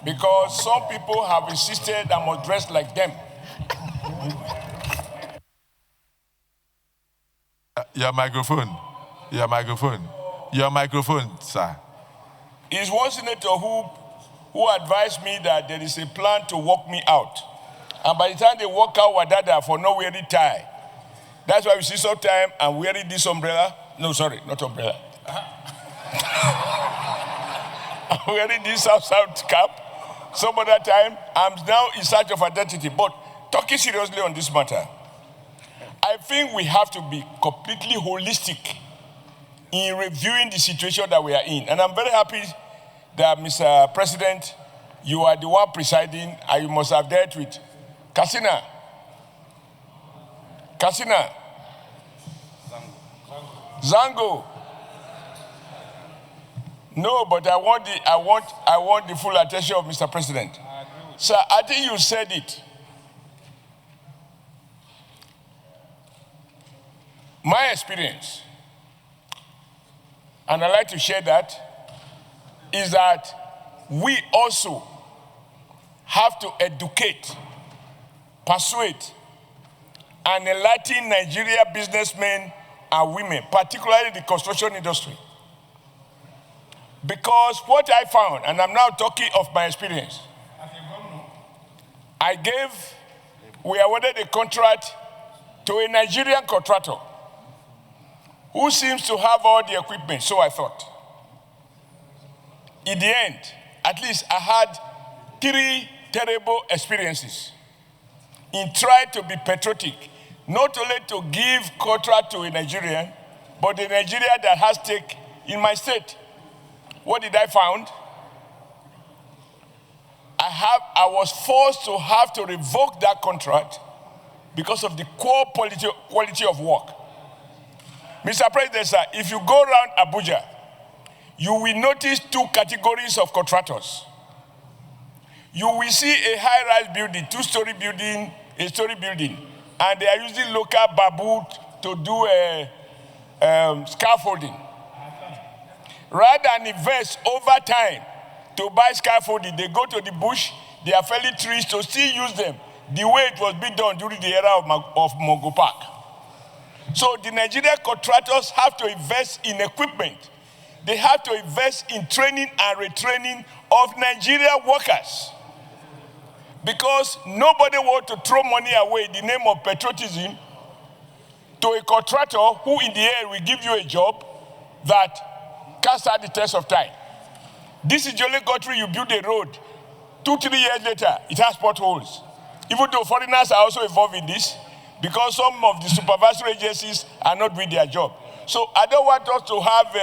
because some people have insisted I must dress like them. Your microphone. Your microphone. Your microphone, sir. Is one senator who advised me that there is a plan to walk me out. And by the time they walk out, wadada for no wearing tie. That's why we see sometimes I'm wearing this umbrella. No, sorry, not umbrella. I'm wearing this South cap. Some other time, I'm now in search of identity. But talking seriously on this matter, I think we have to be completely holistic in reviewing the situation that we are in. And I'm very happy that, Mr. President, you are the one presiding and you must have dealt with Kasina. Zango. No, but I want the full attention of Mr. President. Sir, I think you said it. My experience, and I'd like to share that, is that we also have to educate, persuade, and enlighten Nigeria businessmen and women, particularly the construction industry. Because what I found, and I'm now talking of my experience, we awarded a contract to a Nigerian contractor who seems to have all the equipment, so I thought. In the end, at least I had 3 terrible experiences in trying to be patriotic, not only to give contract to a Nigerian, but the Nigerian that has stake in my state. What did I find? I was forced to have to revoke that contract because of the poor quality of work. Mr. President, sir, if you go around Abuja, you will notice 2 categories of contractors. You will see a high-rise building, 2-story building, a story building, and they are using local bamboo to do scaffolding. Rather than invest over time to buy scaffolding, they go to the bush, they are felling trees to still use them the way it was being done during the era of Mongo Park. So the Nigerian contractors have to invest in equipment. They have to invest in training and retraining of Nigerian workers. Because nobody wants to throw money away in the name of patriotism to a contractor who in the end will give you a job that can't stand the test of time. This is the only country you build a road. 2-3 years later, it has potholes. Even though foreigners are also involved in this, because some of the supervisory agencies are not doing their job. So I don't want us to have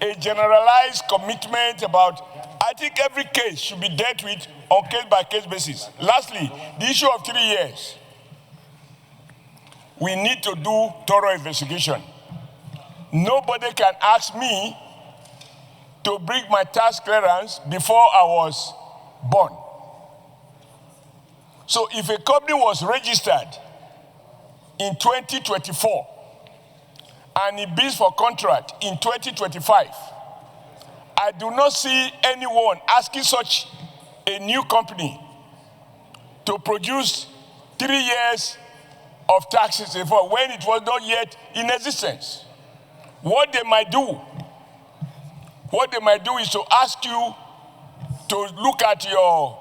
a generalized commitment about, I think every case should be dealt with on case-by-case basis. Lastly, the issue of 3 years. We need to do thorough investigation. Nobody can ask me to bring my tax clearance before I was born. So if a company was registered in 2024 and it bids for contract in 2025, I do not see anyone asking such a new company to produce 3 years of taxes when it was not yet in existence. What they might do is to ask you to look at your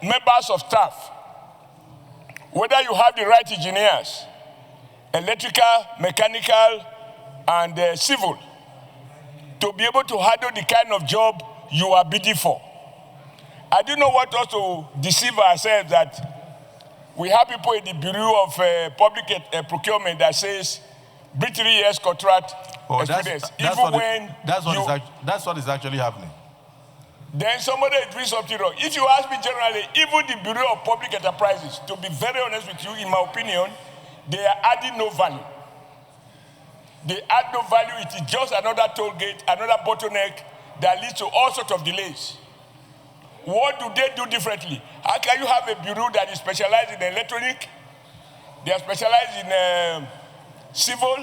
members of staff, whether you have the right engineers, electrical, mechanical, and civil, to be able to handle the kind of job you are bidding for. I do not want us to deceive ourselves that we have people in the Bureau of Public Procurement that says, bring 3 years contract experience. That's what is actually happening. Then somebody is doing something wrong. If you ask me generally, even the Bureau of Public Enterprises, to be very honest with you, in my opinion, they are adding no value. They add no value. It is just another toll gate, another bottleneck that leads to all sorts of delays. What do they do differently? How can you have a bureau that is specialized in electronic? They are specialized in civil.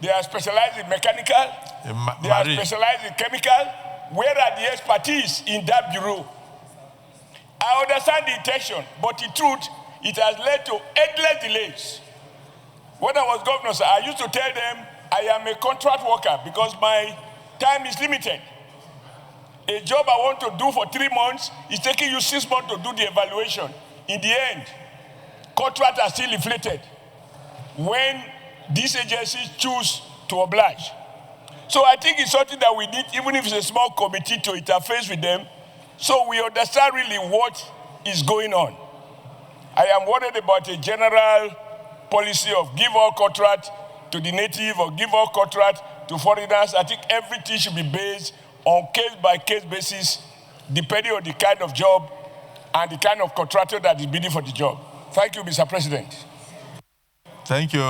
They are specialized in mechanical. They are specialized in chemical. Where are the expertise in that bureau? I understand the intention, but the truth, it has led to endless delays. When I was governor, sir, I used to tell them I am a contract worker because my time is limited. A job I want to do for 3 months is taking you 6 months to do the evaluation. In the end, contracts are still inflated when these agencies choose to oblige. So I think it's something that we need, even if it's a small committee, to interface with them so we understand really what is going on. I am worried about a general policy of give all contract to the native or give all contract to foreigners. I think everything should be based on case-by-case basis, depending on the kind of job and the kind of contractor that is bidding for the job. Thank you, Mr. President. Thank you.